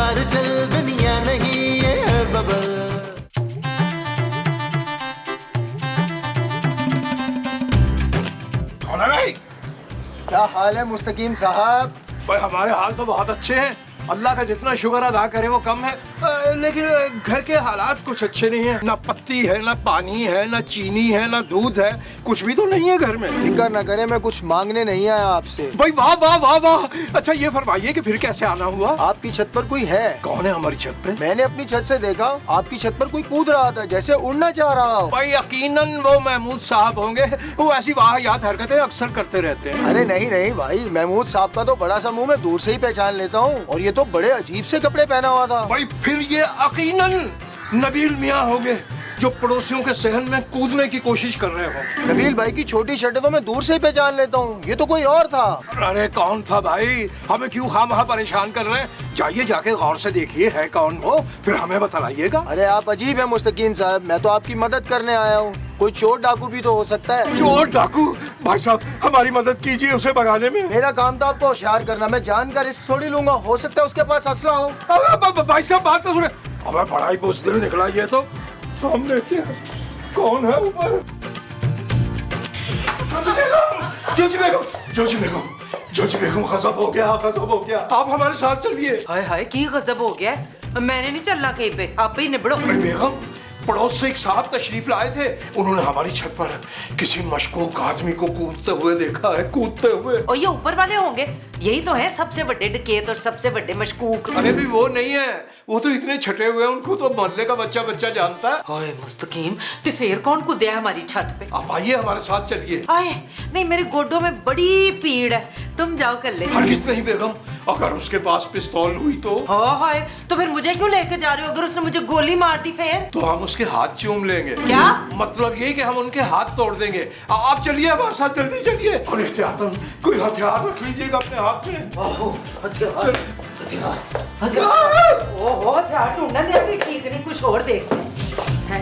बार चल, दुनिया नहीं ये है बबल। कौन है भाई? क्या हाल है मुस्तकीम साहब? भाई हमारे हाल तो बहुत अच्छे हैं, अल्लाह का जितना शुक्र अदा करे वो कम है। लेकिन घर के हालात कुछ अच्छे नहीं है। ना पत्ती है, ना पानी है, ना चीनी है, ना दूध है, कुछ भी तो नहीं है घर में। फिक्र न करें, मैं कुछ मांगने नहीं आया आपसे। भाई वाह वाह वाह वाह। अच्छा ये फरमाइए कि फिर कैसे आना हुआ? आपकी छत पर कोई है? कौन है हमारी छत पे? मैंने अपनी छत से देखा, आपकी छत पर कोई कूद रहा था, जैसे उड़ना चाह रहा हो। भाई यकीनन वो महमूद साहब होंगे, वो ऐसी वाहियात हरकतें अक्सर करते रहते हैं। अरे नहीं नहीं भाई, महमूद साहब का तो बड़ा सा मुंह मैं दूर से ही पहचान लेता हूँ, और ये तो बड़े अजीब से कपड़े पहना हुआ था। भाई फिर ये यकीनन नबील मियाँ होंगे जो पड़ोसियों के सहन में कूदने की कोशिश कर रहे हो। नबील भाई की छोटी शर्टें तो मैं दूर से ही पहचान लेता हूँ, ये तो कोई और था। अरे कौन था भाई? हमें क्यों खामखा परेशान कर रहे हैं? जाइए जाके गौर से देखिए है कौन वो, फिर हमें बताइएगा। अरे आप अजीब है मुस्तकीम साहब, मैं तो आपकी मदद करने आया हूँ। कोई चोर डाकू भी तो हो सकता है। चोर डाकू? भाई साहब हमारी मदद कीजिए उसे भगाने में। मेरा काम था आपको होशियार करना, मैं जान का रिस्क थोड़ी लूंगा, हो सकता है उसके पास असला हो। भाई साहब बात तो सुने। हमें बड़ा ही बुज़दिल निकला ये तो। हम देखते हैं कौन है ऊपर। जोजी बेगम, जोजी बेगम, जोजी बेगम, गजब हो गया, गजब हो गया। आप हमारे साथ चलिए। हाय हाय की गजब हो गया है? मैंने नहीं चलना कहीं पे, आप ही निबड़ो। बेगम पड़ोस से एक साहब तशरीफ लाए थे, उन्होंने हमारी छत पर किसी मशकूक आदमी को कूदते हुए देखा है, कूदते हुए। और ये ऊपर वाले होंगे, यही तो है सबसे बड़े डकैत और सबसे बड़े मशकूक। अरे भी वो नहीं है, वो तो इतने छटे हुए हैं, उनको तो मोहल्ले का बच्चा बच्चा जानता है। हाय मुस्तकीम, तो फिर कौन कूदे हमारी छत पे? आप आइए हमारे साथ चलिए। आए नहीं, मेरे गोडों में बड़ी पीड़ है, तुम जाओ कर ले। हरगिज़ नहीं बेगम, अगर उसके पास पिस्तौल हुई तो? हाँ हाय, तो फिर मुझे क्यों लेके जा रहे हो? अगर उसने मुझे गोली मार दी फिर? तो हम उसके हाथ चूम लेंगे। क्या मतलब ये कि हम उनके हाथ तोड़ देंगे। आप चलिए हमारे साथ, जल्दी चलिए। और एहतियातन कोई हथियार रख लीजिएगा अपने हाथ में। हथियार, हथियार, हथियार। ओहो, हथियार ढूंढना नहीं, अभी ठीक नहीं, कुछ और देखते हैं।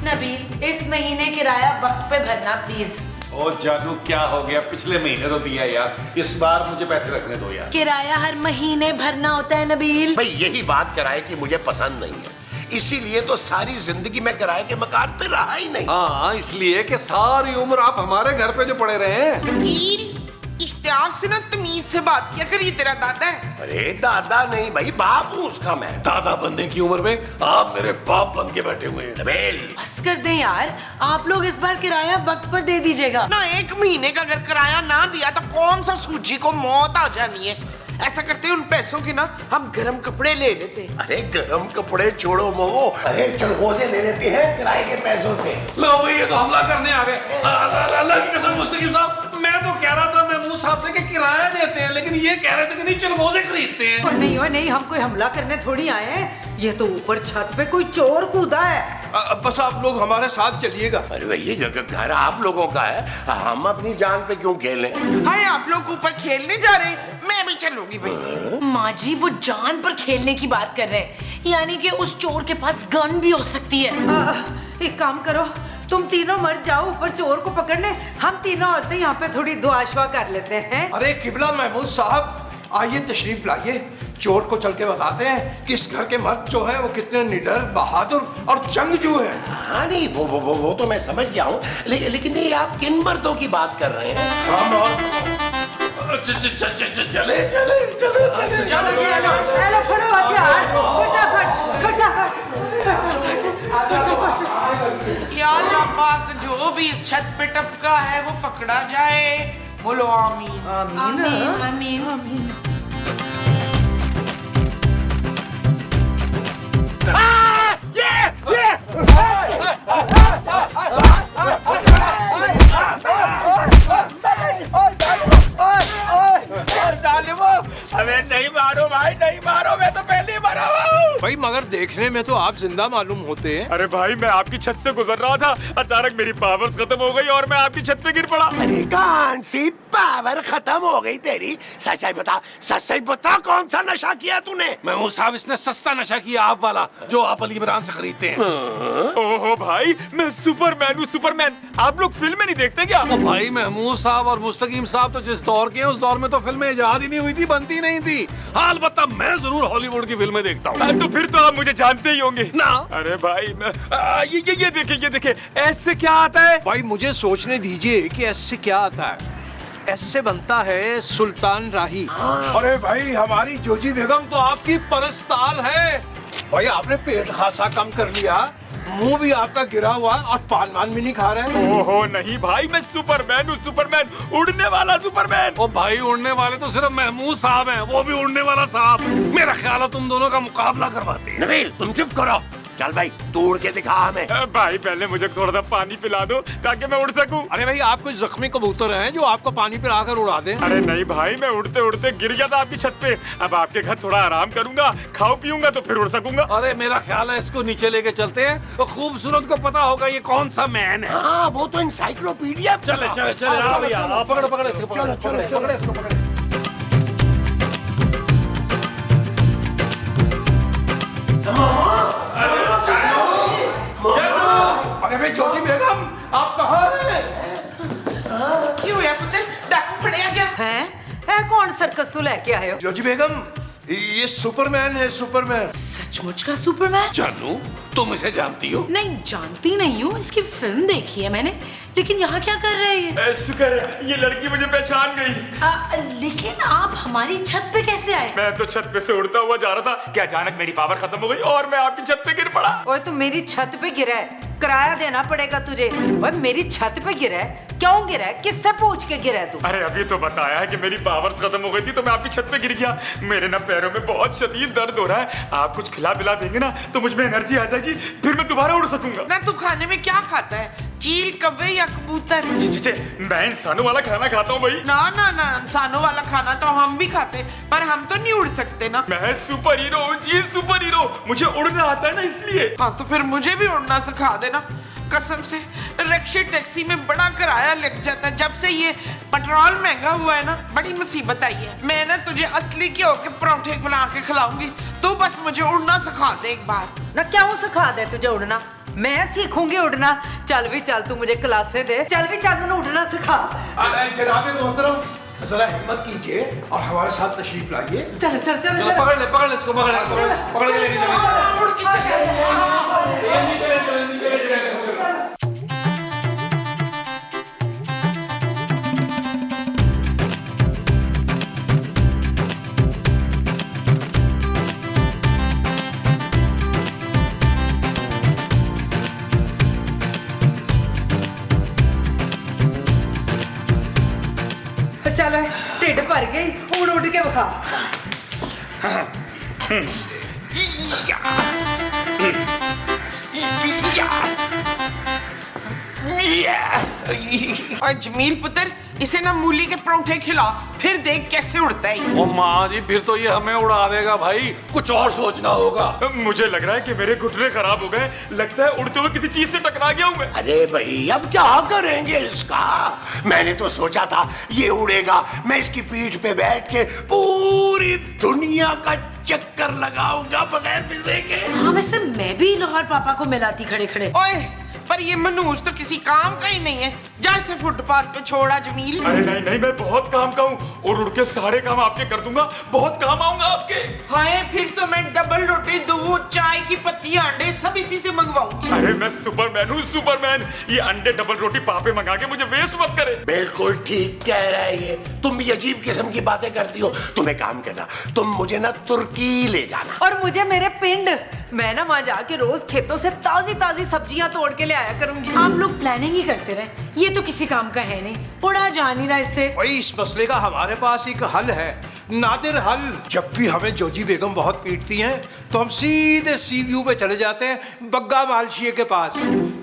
नबील, इस महीने किराया वक्त पे भरना प्लीज। ओ जानू क्या हो गया? पिछले महीने तो दिया यार, इस बार मुझे पैसे रखने दो यार। किराया हर महीने भरना होता है नबील। भाई यही बात किराए की मुझे पसंद नहीं है, इसीलिए तो सारी जिंदगी मैं किराए के मकान पे रहा ही नहीं। हाँ, इसलिए कि सारी उम्र आप हमारे घर पे जो पड़े रहे हैं। इश्तियाक से ना तमीज से बात किया कर, ये तेरा दादा है। अरे दादा नहीं भाई, बाप हूँ उसका मैं। दादा बनने की उम्र में आप मेरे बाप बन के बैठे हुए हैं। नबील बस कर दे यार, आप लोग इस बार किराया वक्त पर दे दीजिएगा ना। एक महीने का अगर किराया ना दिया तो कौन सा सूजी को मौत आ जानी है। ऐसा करते उन पैसों की ना हम गरम कपड़े ले लेते। अरे गरम कपड़े छोड़ो मोमो, अरे चलो से ले लेते हैं किराए के पैसों से। लो भाई ये तो हमला करने आ गए। अल्लाह की कसम मुस्तकीम साहब, मैं तो कह रहा था महमूद साहब से कि किराया देते हैं, लेकिन ये कह रहे थे कि नहीं चलगोजे खरीदते हैं। और नहीं, हम कोई हमला करने थोड़ी आए हैं, ये तो ऊपर छत पे कोई चोर कूदा है। बस आप लोग हमारे साथ चलिएगा। अरे भैया घर आप लोगों का है, हम अपनी जान पे क्यों खेलें? हाय आप लोग ऊपर खेलने जा रहे हैं, मैं भी चलूंगी भाई। माँ जी वो जान पर खेलने की बात कर रहे हैं, यानी कि उस चोर के पास गन भी हो सकती है। एक काम करो, तुम तीनों मर जाओ ऊपर चोर को पकड़ने, हम तीनों औरतें यहाँ पे थोड़ी दुआशवा कर लेते हैं। अरे किबला महमूद साहब, आइए तशरीफ लाइए, चोर को चल के बताते हैं कि इस घर के मर्द जो है वो कितने निडर, बहादुर और जंगजू है। हाँ नहीं वो तो मैं समझ गया हूँ, लेकिन ये आप किन मर्दों की बात कर रहे हैं? हम और चले चले चले चले चलो फड़ो हथियार, फटाफट। या अल्लाह पाक जो भी इस छत पे टपका है वो पकड़ा जाए। बोलो आमीन। आमीन आमीन आमीन। अरे नहीं मारो भाई, नहीं मारो, मैं तो पहले ही मरा हुआ हूँ। भाई मगर देखने में तो आप जिंदा मालूम होते हैं। अरे भाई मैं आपकी छत से गुजर रहा था, अचानक मेरी पावर्स खत्म हो गई और मैं आपकी छत पे गिर पड़ा। अरे कौन सी पावर खत्म हो गई तेरी? सच्चाई बता, सच्चाई बता, कौन सा नशा किया तूने? महमूद साहब इसने सस्ता नशा किया आप वाला, जो आप अली इमरान से खरीदते हैं। ओहो भाई मैं सुपरमैन हूँ, सुपरमैन। आप लोग फिल्में नहीं देखते क्या? ओ भाई महमूद साहब और मुस्तकीम साहब तो जिस दौर के हैं उस दौर में तो फिल्में इजाद ही नहीं हुई थी, बनती नहीं थी। हाँ अलबत्ता मैं जरूर हॉलीवुड की फिल्में देखता हूँ। तो फिर तो आप मुझे जानते ही होंगे ना। अरे भाई मैं ये देखे ऐसे क्या आता है? भाई मुझे सोचने दीजिए कि ऐसे क्या आता है। ऐसे बनता है सुल्तान राही। अरे भाई हमारी जोजी बेगम तो आपकी परस्ताल है। भाई आपने पेट खासा कम कर लिया, मुंह भी आपका गिरा हुआ और पान वान भी नहीं खा रहे। ओहो नहीं भाई मैं सुपरमैन हूँ, सुपरमैन, उड़ने वाला सुपरमैन। ओ भाई उड़ने वाले तो सिर्फ महमूद साहब हैं, वो भी उड़ने वाला साहब। मेरा ख्याल है तुम दोनों का मुकाबला करवाते हैं। नबील तुम चुप करो, चल भाई तू उड़ के दिखा हमें। भाई पहले मुझे थोड़ा सा पानी पिला दो ताकि मैं उड़ सकूं। अरे भाई आप कोई जख्मी कबूतर हैं जो आपको पानी पिलाकर उड़ा दें? अरे नहीं भाई मैं उड़ते उड़ते गिर गया था आपकी छत पे, अब आपके घर थोड़ा आराम करूंगा, खाओ पीऊंगा तो फिर उड़ सकूंगा। अरे मेरा ख्याल है इसको नीचे लेके चलते हैं, तो खूबसूरत को पता होगा ये कौन सा मैन है। हाँ वो तो इंसाइक्लोपीडिया। चले चले चले आओ भैया, आओ, पकड़ो पकड़ो इसको, पकड़ो पकड़ो इसको, पकड़ो। अरे भाई जोजी बेगम आप कहाँ हैं? क्यों है पुत्र, डाकू पड़ेगा क्या? है कौन सर्कस तू लेके आए हो? जोजी बेगम ये सुपरमैन है, सुपरमैन। सचमुच का सुपरमैन? जानू तुम इसे जानती हो? नहीं जानती नहीं हूँ, इसकी फिल्म देखी है मैंने, लेकिन यहाँ क्या कर रहे हैं? शुक्र है ये लड़की मुझे पहचान गई। लेकिन आप हमारी छत पे कैसे आए? मैं तो छत पे से उड़ता हुआ जा रहा था कि अचानक मेरी पावर खत्म हो गई और मैं आपकी छत पे गिर पड़ा। ओए तू मेरी छत पे गिरा है, किराया देना पड़ेगा तुझे। ओए मेरी छत पे गिरा है, क्यों गिरा है, किससे पूछ के गिरा है तू? अरे अभी तो बताया है कि मेरी पावर खत्म हो गई थी तो मैं आपकी छत पे गिर गया। मेरे ना पैरों में बहुत शदीद दर्द हो रहा है, आप कुछ खिला पिला देंगे ना तो मुझ में एनर्जी आ जाएगी, फिर मैं दोबारा उड़ सकूंगा। ना तू खाने में क्या खाता है, चील, कौवे या कबूतर? चे मैं इंसानों वाला खाना खाता हूँ भाई। ना ना ना, इंसानों वाला खाना तो हम भी खाते, पर हम तो नहीं उड़ सकते ना। मैं सुपर हीरो हूँ जी, सुपर हीरो, मुझे उड़ना आता है ना इसलिए। हाँ तो फिर मुझे भी उड़ना सिखा देना। कसम से रिक्शे टैक्सी में बड़ा किराया लग जाता है, जब से ये पेट्रोल महंगा हुआ है ना बड़ी मुसीबत आई है। मैं ना तुझे असली घियो के पराठे बना के खिलाऊंगी, तू बस मुझे उड़ना सिखा दे एक बार। ना क्यों सिखा दे तुझे उड़ना, मैं सीखूंगी उड़ना। चल भी चल, तू मुझे क्लासें दे, चल भी चल, मैंने उड़ना सिखा। जनाबे मोहतरम जरा हिम्मत कीजिए और हमारे साथ तशरीफ लाइए। चल चल चल चलो पकड़ ले इसको, पकड़ के लेके चलो। उड़ के चल ढिड भर गई, उड़ उड़ के बखा। और जमील पुत्र इसे ना मूली के पराठे खिला, फिर देख कैसे उड़ता है। ओ माँ जी फिर तो ये हमें उड़ा देगा भाई, कुछ और सोचना होगा। मुझे लग रहा है कि मेरे घुटने खराब हो गए, लगता है उड़ते हुए किसी चीज से टकरा गया हूँ मैं। अरे भाई अब क्या करेंगे इसका? मैंने तो सोचा था ये उड़ेगा, मैं इसकी पीठ पे बैठ के पूरी दुनिया का चक्कर लगाऊंगा बगैर फिसे के। हाँ वैसे मैं भी लाहौर पापा को मिलाती खड़े खड़े। ओए पर ये मनूस तो किसी काम का ही नहीं है, जा इसे फुटपाथ पे छोड़ा जमील। अरे नहीं नहीं मैं बहुत काम का हूँ और उड़ के सारे काम आपके कर दूंगा, बहुत काम आऊंगा आपके। हाय फिर तो मैं डबल रोटी, दूध, चाय की पत्ती, अंडे सब इसी से मंगवाऊंगी। अरे मैं सुपरमैन हूँ, सुपरमैन। ये अंडे डबल रोटी पापे मंगा के मुझे वेस्ट मत करे। बिल्कुल ठीक कह रहा है ये, तुम भी अजीब किस्म की बातें करती हो। तुम एक काम करना, तुम मुझे ना तुर्की ले जाना। और मुझे मेरे पिंड, मैं ना वहाँ जाके रोज खेतों से ताजी ताजी सब्जियां तोड़ के ले आया करूंगी। आप लोग प्लानिंग ही करते रहे, ये तो किसी काम का है नहीं, उड़ा जा नहीं रहा इससे। भाई इस मसले का हमारे पास एक हल है, नादिर हल। जब भी हमें जोजी बेगम बहुत पीटती हैं तो हम सीधे सी व्यू पे चले जाते हैं बग्गा मालशिए के पास,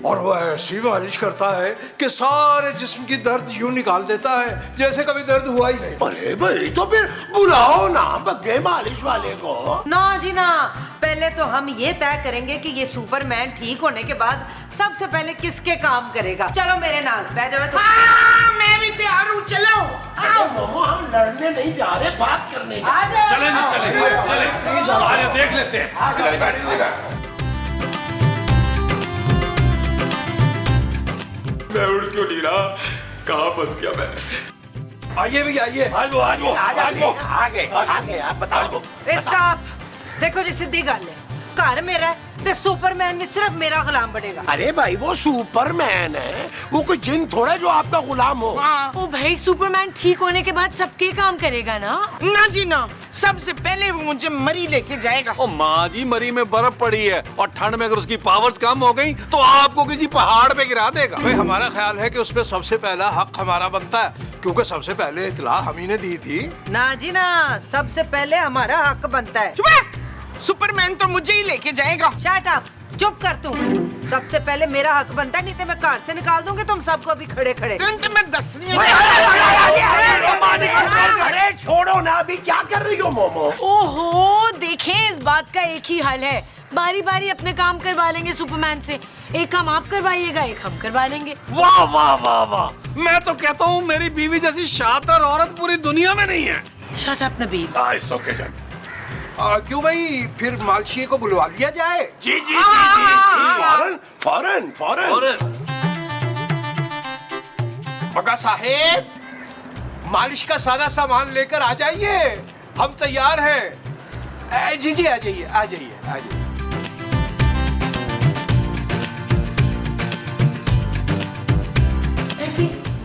और वो ऐसी मालिश करता है कि सारे जिस्म की दर्द यूं निकाल देता है जैसे कभी दर्द हुआ ही नहीं। अरे भाई तो फिर बुलाओ ना बग्गे मालिश वाले को। ना जी ना, पहले तो हम ये तय करेंगे कि ये सुपरमैन ठीक होने के बाद सबसे पहले किसके काम करेगा। चलो मेरे नाल बैठ जाओ। तो मैं भी तैयार हूँ, चलो। अरे मोमो हम लड़ने नहीं जा रहे, बात करने जा रहे हैं। चले जी, चले आगे देख लेते हैं। इधर बैठ, इधर बैठ। मैं उठ क्यों नहीं रहा? कहाँ फंस गया मैं? आइए भी आइए। आज वो आगे आप बताओ। स्टॉप। देखो जी, सीधी गल है, घर मेरा है ते सुपरमैन भी सिर्फ मेरा गुलाम बनेगा। अरे भाई वो सुपरमैन है, वो कोई जिन थोड़ा जो आपका गुलाम हो। ओ भाई, सुपरमैन ठीक होने के बाद सबके काम करेगा ना? ना जी ना, सबसे पहले वो मुझे मरी लेके जाएगा। ओ माँ जी, मरी में बर्फ पड़ी है और ठंड में अगर उसकी पावर्स कम हो गई तो आपको किसी पहाड़ पे गिरा देगा। भाई हमारा ख्याल है कि उसमें सबसे पहला हक हमारा बनता है, क्योंकि सबसे पहले इतला हम ही ने दी थी। ना जी ना, सबसे पहले हमारा हक बनता है। सुपरमैन तो मुझे ही लेके जाएगा। शट अप, चुप कर तू। सबसे पहले मेरा हक बनता है, नहीं तो मैं कार से निकाल दूंगी तुम सबको अभी खड़े खड़े। तो मैं दस नहीं। अरे छोड़ो ना, अभी क्या कर रही हो मोमो? ओहो, देखें, इस बात का एक ही हल है, बारी बारी अपने काम करवा लेंगे सुपरमैन से। एक काम आप करवाइएगा, एक हम करवा लेंगे। वाह वाह वाह वाह, मैं तो कहता हूँ मेरी बीवी जैसी शातिर औरत पूरी दुनिया में नहीं है। Shut up Nabeel. It's okay जान। क्यों भाई, फिर मालशिए को बुलवा लिया जाए? जी जी जी फौरन बग्गा साहेब, मालिश का सारा सामान लेकर आ जाइए, हम तैयार हैं। जी जी, आ जाइए आ जाइए आ जाइए।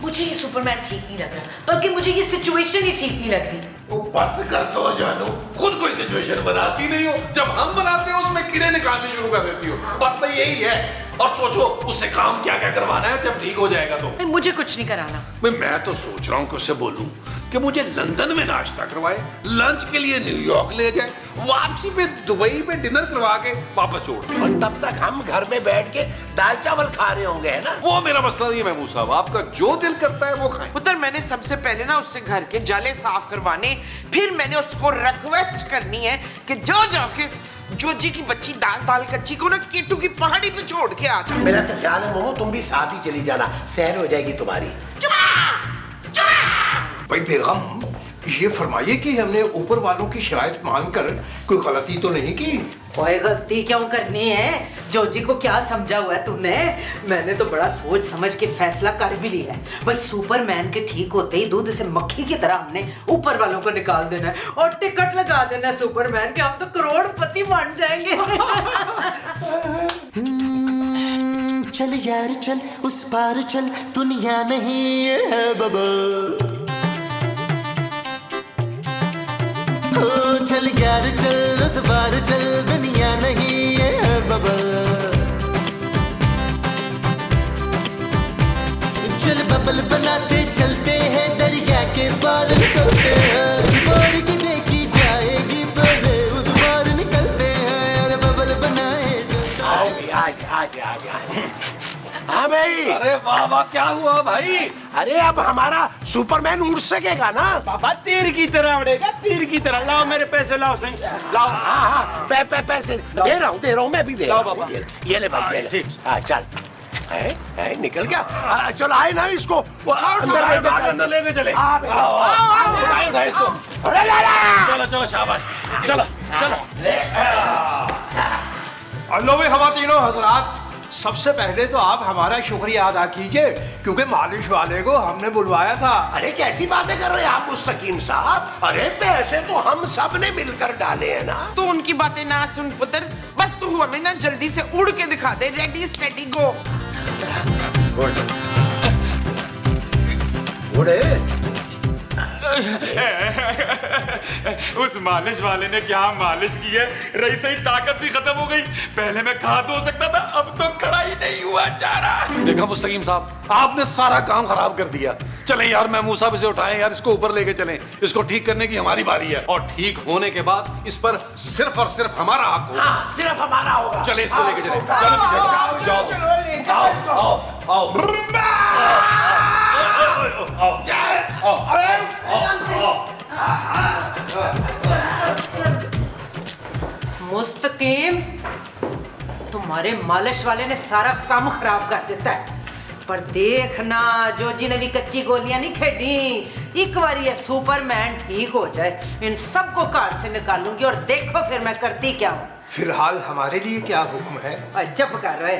मुझे ये सुपरमैन ठीक नहीं लग रहा, बल्कि मुझे ये सिचुएशन ही ठीक नहीं लग रही। वो बस कर दो जानू, खुद कोई सिचुएशन बनाती नहीं हो, जब हम बनाते हो उसमें कीड़े निकालने शुरू कर देती हो। बस भाई यही है, और सोचो उससे काम क्या क्या करवाना है जब ठीक हो जाएगा तो। मुझे कुछ नहीं कराना। मैं तो सोच रहा हूँ कि उससे बोलूं कि मुझे लंदन में नाश्ता करवाए, लंच के लिए न्यूयॉर्क ले जाए, वापसी पे दुबई में डिनर करवा के वापस छोड़ दे। और तब तक हम घर में बैठ के दाल चावल खा रहे होंगे, है ना? वो मेरा मसला नहीं है महमूद साहब, आपका जो दिल करता है वो खाएं। पुत्र, मैंने सबसे पहले ना उससे घर के जाले साफ करवाने, फिर मैंने उसको रिक्वेस्ट करनी है कि जो जोजी की बच्ची दाल कच्ची को ना केटू की पहाड़ी पे छोड़ के आ जा। मेरा तो ख्याल है मोमो तुम भी साथ ही चली जाना, सैर हो जाएगी तुम्हारी। भाई बेगम, ये फरमाइए कि हमने ऊपर वालों की शराइत मानकर कोई गलती तो नहीं की? ओए, गलती क्यों करनी है? जोजी को क्या समझा हुआ है तुमने? मैंने तो बड़ा सोच समझ के फैसला कर भी लिया है। बस सुपरमैन के ठीक होते ही दूध से मक्खी की तरह हमने ऊपर वालों को निकाल देना है और टिकट लगा देना है सुपरमैन के, हम तो करोड़पति बन जाएंगे। चल यार चल, उस पार चल, दुनिया नहीं है बबल। चल यार चल, उस पार चल, दुनिया नहीं है बबल। चल बबल बनाते चलते हैं, दरिया के पार निकलते हैं। उस पार की देखी जाएगी पहले, उस पार निकलते हैं। अरे बबल बनाए आजा। हाँ भाई। अरे वाह वाह, क्या हुआ भाई? अरे अब हमारा सुपरमैन उड़ सकेगा ना? बाबा तीर की तरह उड़ेगा, तीर की तरह। लाओ मेरे पैसे, लाओ सही, लाओ। हाँ, पैसे दे रहा हूँ, मैं भी दे रहा हूँ। ये ले भाई, ये ले। हाँ चल, है निकल गया। चलो आए ना इसको अंदर लेके चले। चलो शाबाश, चलो। अल्लाह में हवा तीनों हजरात, सबसे पहले तो आप हमारा शुक्रिया अदा कीजिए, क्योंकि मालिश वाले को हमने बुलवाया था। अरे कैसी बातें कर रहे हैं आप मुस्तकीम साहब? अरे पैसे तो हम सब ने मिलकर डाले हैं ना। तो उनकी बातें ना सुन पुत्र, बस तू हमें ना जल्दी से उड़ के दिखा दे। रेडी स्टेडी गो। उड़े। उस मालिश वाले ने क्या मालिश की है, रही सही ताकत भी खत्म हो गई। पहले मैं कहाँ धो सकता था, अब तो खड़ा ही नहीं हुआ जा रहा। देखा मुस्तकीम साहब, आपने सारा काम खराब कर दिया। चलें यार महमूद साहब, इसे उठाएं यार, इसको ऊपर लेके चलें। इसको ठीक करने की हमारी बारी है, और ठीक होने के बाद इस पर सिर्फ और सिर्फ हमारा हक होगा। हाँ, सिर्फ हमारा होगा। चले इसको लेके चले। चलो पीछे जाओ, आओ। मुस्तकीम, तुम्हारे मालिश वाले ने सारा काम खराब कर देता है। पर देखना, जोजी ने भी कच्ची गोलियां नहीं खेडी। एक बार ये सुपरमैन ठीक हो जाए, इन सबको कार से निकालूंगी और देखो फिर मैं करती क्या हूँ। फिलहाल हमारे लिए क्या हुक्म है? अजब कर रहे।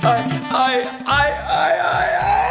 आए आए आए आए आए।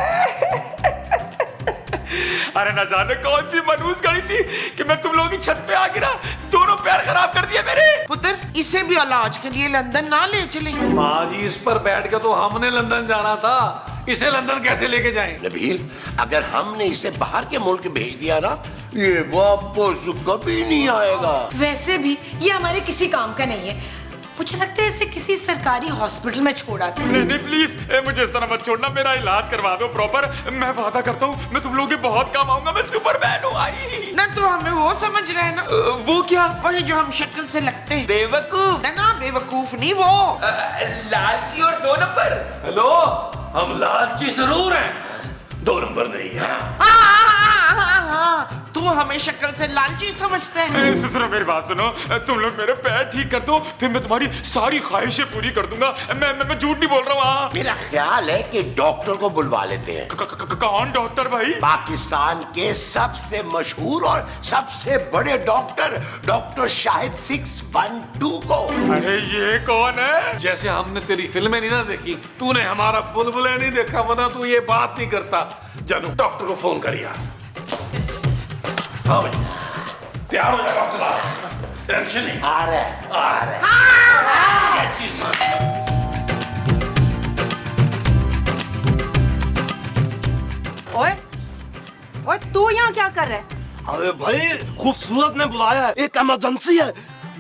अरे न जाने कौन सी मनूस गई थी कि मैं तुम लोगों की छत पे आ गिरा, दोनों पैर खराब कर दिए मेरे। पुत्र, इसे भी इलाज के लिए लंदन ना ले चले। माँ जी, इस पर बैठ के तो हमने लंदन जाना था, इसे लंदन कैसे लेके जाएं? नबील, अगर हमने इसे बाहर के मुल्क भेज दिया ना, ये वापस कभी नहीं आएगा। वैसे भी ये हमारे किसी काम का नहीं है। मुझे लगता है इसे किसी सरकारी हॉस्पिटल में छोड़ा था। नहीं प्लीज, मुझे इस तरह मत छोड़ना, मेरा इलाज करवा दो प्रॉपर। मैं वादा करता हूँ मैं तुम लोगों के बहुत काम आऊंगा। मैं सुपरमैन हूँ। आई ना तो हमें वो समझ रहे हैं ना, वो क्या? वही जो हम शक्ल से लगते हैं। बेवकूफ। ना बेवकूफ नहीं, वो लालची और 2 नंबर। हेलो, हम लालची जरूर हैं, 2 नंबर नहीं है। तू हमें शक्ल से लालची समझते हैं। सुनो मेरी बात सुनो, तुम लोग मेरे पैर ठीक कर दो, फिर मैं तुम्हारी सारी ख्वाहिशें पूरी कर दूंगा। मैं झूठ नहीं बोल रहा हूँ। मेरा ख्याल है कि डॉक्टर को बुलवा लेते हैं। कौन डॉक्टर भाई? पाकिस्तान के सबसे मशहूर और सबसे बड़े डॉक्टर, डॉक्टर शाहिद 612 को। अरे ये कौन है? जैसे हमने तेरी फिल्में नहीं ना देखी, तूने हमारा बुलबुले नहीं देखा, वरना तू ये बात नहीं करता। जानू, डॉक्टर को फोन करिए। हाँ भाई, तैयार हो जाए डॉक्टर साहब, टेंशन नहीं। आ रहे। ये चीज मान। ओए, तू यहाँ क्या कर रहा है? अरे भाई, खूबसूरत ने बुलाया है, एक इमरजेंसी है,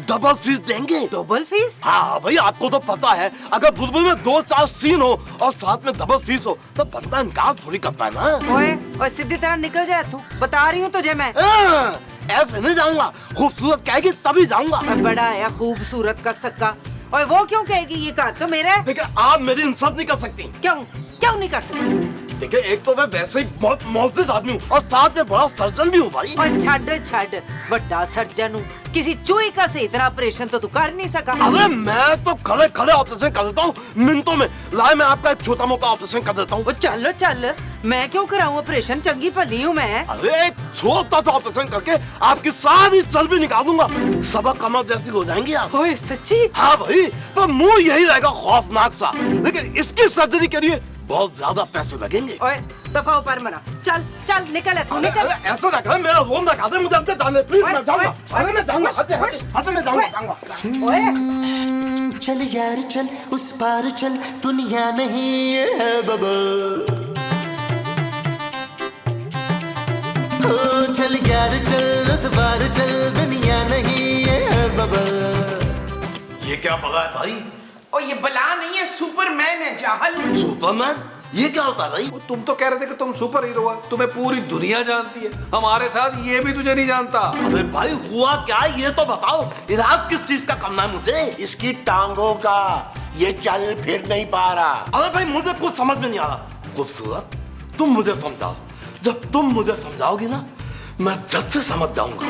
डबल फीस देंगे। Double fees? हाँ भाई, आपको तो पता है, अगर बुलबुल में 2-4 सीन हो और साथ में डबल फीस हो तो बंदा इनकार थोड़ी करता है ना। ओए सीधी तरह निकल जाए तू, बता रही हूँ तुझे मैं। ऐसे नहीं जाऊंगा, खूबसूरत कहेगी तभी जाऊंगा। बड़ा है खूबसूरत का सक्का। और वो क्यों कहेगी? ये कार तो मेरा है। देखिए, आप मेरी इंसल्ट नहीं कर सकती। क्यों नहीं कर सकती? देखिए, एक तो मैं वैसे ही बहुत मौजूद आदमी हूँ और साथ में बड़ा सर्जन भी हूँ भाई। और छड़ बड़ा सर्जन हूँ, किसी चूही का सही तरह ऑपरेशन तो तू कर नहीं सका। अरे मैं तो खड़े ऑपरेशन कर देता हूँ मिनटों में। लाए, मैं आपका एक छोटा मोटा ऑपरेशन कर देता हूँ। चल, मैं क्यों कराऊं ऑपरेशन? चंगी भली हूँ मैं। अरे एक छोटा सा ऑपरेशन करके आपकी सारी चर्बी निकाल दूंगा, सबक कमर जैसी हो जाएंगी आप। ओए सच्ची? हाँ भाई, पर मुंह यही रहेगा खौफनाक सा, लेकिन इसकी सर्जरी के लिए बहुत ज्यादा पैसे लगेंगे। ओए दफा ऊपर मरा, चल निकल है तू, निकल। ऐसा ना कर, मेरा रोम ना खाते, मुझे अंदर जाने प्लीज। मैं जाऊंगा, अरे मैं जाऊंगा, हाथ में जाऊंगा। चल यार चल, उस पार चल, दुनिया नहीं है बबल। चल यार चल, उस पार चल, दुनिया नहीं है बबल। ये क्या बला है भाई? और ये बला नहीं है, सुपरमैन है जाहल। सुपरमैन? ये क्या होता है भाई? तुम तो कह रहे थे कि तुम सुपर हीरो हो, तुम्हें पूरी दुनिया जानती है, हमारे साथ ये भी तुझे नहीं जानता। अरे भाई, हुआ क्या ये तो बताओ, इलाज किस चीज का करना है मुझे? इसकी टांगों का, ये चल फिर नहीं पा रहा। अरे भाई, मुझे कुछ समझ में नहीं आ रहा। खूबसूरत, तुम मुझे समझाओ, जब तुम मुझे समझाओगी ना, मैं झट से समझ जाऊंगा।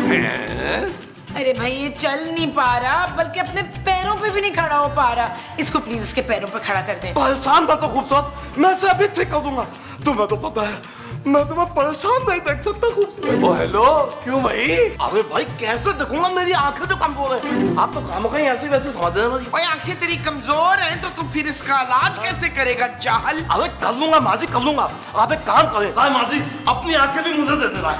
अरे भाई, ये चल नहीं पा रहा, बल्कि अपने पैरों पे भी नहीं खड़ा हो पा रहा। इसको प्लीज इसके पैरों पे खड़ा कर दे। परेशान मत हो खूबसूरत, मैं इसे अभी ठीक कर दूंगा। तुम्हें तो पता है, मैं तुम्हें परेशान नहीं देख सकता खूबसूरत। ओ हेलो, क्यों भाई? अरे भाई, कैसे देखूंगा? मेरी आंखें तो कमजोर है। आप तो काम कहीं ऐसी वैसे समझ रहे हैं भाई। ओए आंखें तेरी कमजोर हैं तो तू फिर इसका इलाज कैसे करेगा जाहल? अरे कर लूंगा माँ जी, कर लूंगा। आप एक काम करें माँ जी, अपनी आंखें भी मुझे दे देना।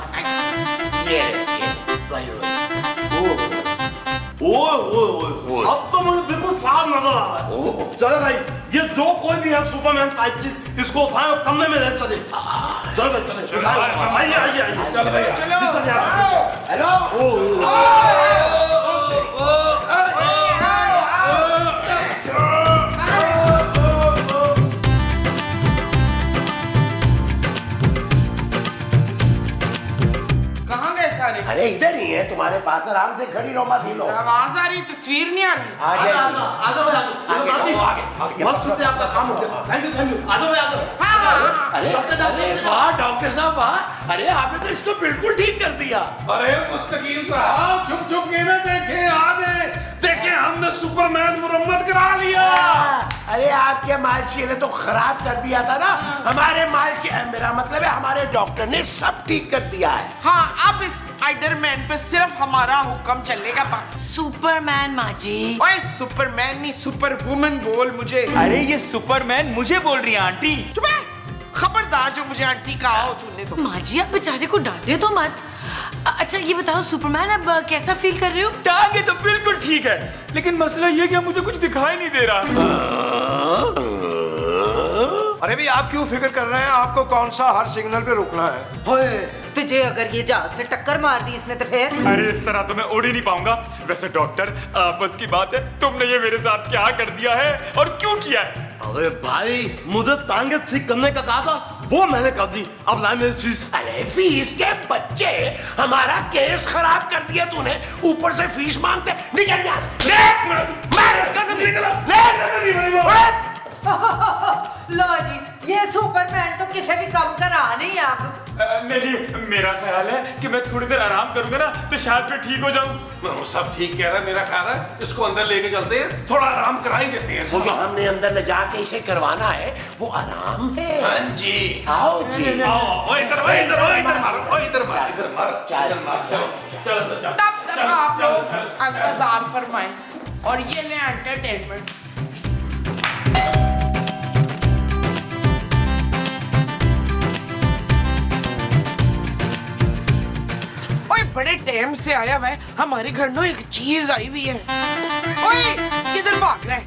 अब तो मुझे बिल्कुल साहब नजर आ रहा है। चलो भाई, ये जो कोई भी है सुपरमैन टाइप चीज, इसको उठाए और कमरे में ले चले। चलो भाई चले, आइए आइए आइए, चलो भाई चलो। हेलो, अरे इधर ही है तुम्हारे पास, आराम से खड़ी रहो, मत हिलो। आवाज आ रही, तस्वीर नहीं आ रही। आ जाए, मत छूटे, आपका काम हो गया। थैंक यू, आ जाओ आ जाओ। अरे वाह डॉक्टर साहब वाह, अरे आपने तो इसको बिल्कुल ठीक कर दिया। अरे मुस्तकीम साहब, छुप छुप के ना देखे, आ गए, देखे हमने सुपरमैन मुरम्मत करा लिया। अरे आपके मालची ने तो खराब कर दिया था ना, हमारे मालची, मेरा मतलब है हमारे डॉक्टर ने सब ठीक कर दिया है। हाँ, अब इस स्पाइडरमैन पे सिर्फ हमारा हुक्म चलेगा बस। सुपरमैन माँ जी। ओए सुपरमैन नहीं, सुपर वुमन बोल मुझे। अरे ये सुपरमैन मुझे बोल रही है आंटी। चुप है, खबरदार जो मुझे आंटी कहा हो तूने तो। माँ जी आप बेचारे को डांटे तो मत। अच्छा ये बताओ सुपरमैन अब कैसा फील कर रहे हो? टांगे तो बिल्कुल ठीक है, लेकिन मसला ये कि मुझे कुछ दिखाई नहीं दे रहा। अरे भी आप क्यों फिक्र कर रहे हैं? आपको कौन सा हर सिग्नल पे रुकना है? ओए, तुझे अगर ये जहाज से टक्कर मार दी इसने तो फिर? अरे इस तरह तो मैं उड़ ही नहीं पाऊंगा। वैसे डॉक्टर, आपस की बात है, तुमने ये मेरे साथ क्या कर दिया है और क्यों किया है? अरे भाई, मुझे टांगे ठीक करने का कहा था, वो मैंने कर दी। अब लाए मेरी फीस। अरे फीस के बच्चे, हमारा केस खराब कर दिया तूने, ऊपर से फीस मांगते। निकल यहाँ से, मार इसका नबी, ले। लो जी, ये सुपरमैन तो किसी भी काम का रहा नहीं आप। नहीं, मेरा ख्याल है कि मैं थोड़ी देर आराम करूंगा ना तो शायद मैं ठीक हो जाऊं। वो सब ठीक कह रहा है, मेरा ख्याल है इसको अंदर लेके चलते हैं, थोड़ा आराम कराई देते हैं। वो जो हमने अंदर ले जाके इसे करवाना है वो आराम है। हाँ जी, आओ जी, आओ, इधर मारो, इधर मारो, इधर मारो, इधर मारो, चलो चलो चलो। तब तक आप लोग इंतजार फरमाएं और ये ले एंटरटेनमेंट। ओए बड़े टाइम से आया हुआ है, हमारे घर में एक चीज आई हुई है। ओए किधर भाग रहा है?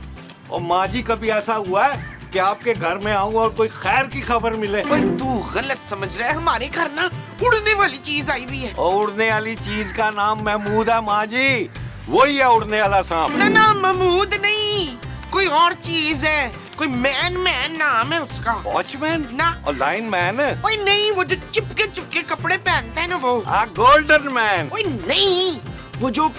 और माँ जी कभी ऐसा हुआ है कि आपके घर में आऊं और कोई खैर की खबर मिले? ओए तू गलत समझ रहा है, हमारे घर ना उड़ने वाली चीज आई हुई है। और उड़ने वाली चीज का नाम महमूद है माँ जी, वही है उड़ने वाला सांप। ना ना, महमूद नहीं, कोई और चीज है, कोई मैन नाम है उसका। वॉचमैन ना, और लाइन मैन। ओए नहीं, वो जो चिपके कपड़े पहनता है ना वो। Golden man. ओए नहीं, वो जो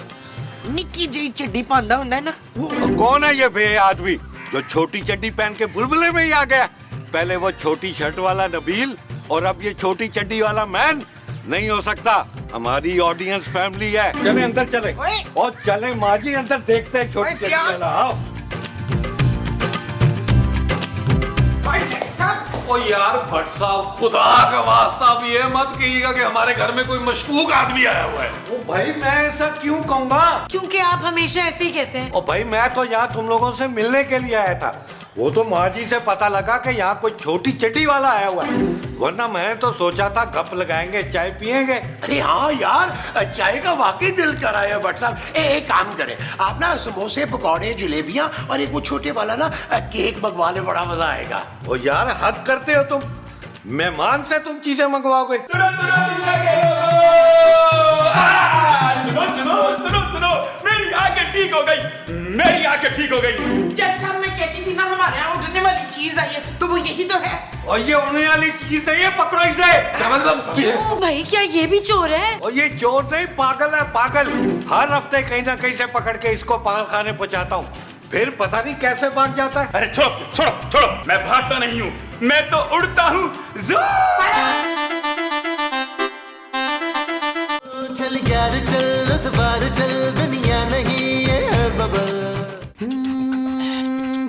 निक्की जी चड्डी पहनता होता है ना वो। कौन है ये बे आदमी जो छोटी चड्डी पहन के बुलबुले में ही आ गया? पहले वो छोटी शर्ट वाला नबील और अब ये छोटी चड्डी वाला मैन। नहीं हो सकता, हमारी ऑडियंस फैमिली है। चले अंदर चले, और चले माँ जी अंदर देखते हैं छोटी चड्डी वाला। आओ। ओ यार भट्ट साहब, खुदा का वास्ता भी ये मत कहिएगा कि हमारे घर में कोई मशकूक आदमी आया हुआ है। ओ भाई मैं ऐसा क्यों कहूँगा? क्योंकि आप हमेशा ऐसे ही कहते हैं। ओ भाई मैं तो यहाँ तुम लोगों से मिलने के लिए आया था। वो तो माँ जी से पता लगा कि यहाँ कोई छोटी चड्डी वाला आया हुआ है, वरना मैंने तो सोचा था गप लगाएंगे, चाय पियेंगे। अरे हाँ यार, चाय का वाकई दिल कर रहा है भट्ट साहब। एक काम करें, आप ना समोसे, पकौड़े, जलेबियाँ और एक वो छोटे वाला ना केक मंगवा ले, बड़ा मजा आएगा। ओ यार हद करते हो तुम, मेहमान से तुम चीजें मंगवाओगे? सुनो, मेरी आंखें ठीक हो गई, मेरी आंखें ठीक हो गई। जैसा मैं कहती थी ना, हमारे यहाँ उड़ने वाली चीज आई है, तो वो यही तो है। और ये उड़ने वाली चीज नहीं है, पकड़ो इसे। क्या मतलब? ओ भाई क्या ये भी चोर है? और ये चोर नहीं, पागल है, पागल। हर हफ्ते कहीं ना कहीं से पकड़ के इसको पागलखाने पहुंचाता हूँ, फिर पता नहीं कैसे भाग जाता है। अरे छोड़ो, मैं भागता नहीं हूँ, मैं तो उड़ता हूँ। चल यार चल, उस बार चल, दुनिया नहीं ये है बबल।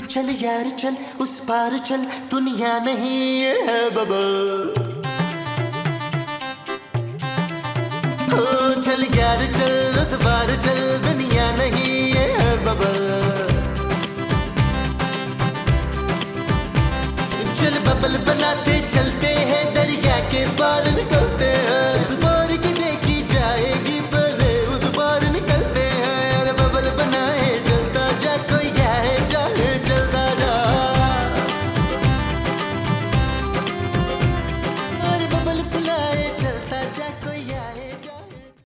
चल यार चल, उस पार चल, दुनिया नहीं ये है बबल। चल यार चल, उस बार चल, दुनिया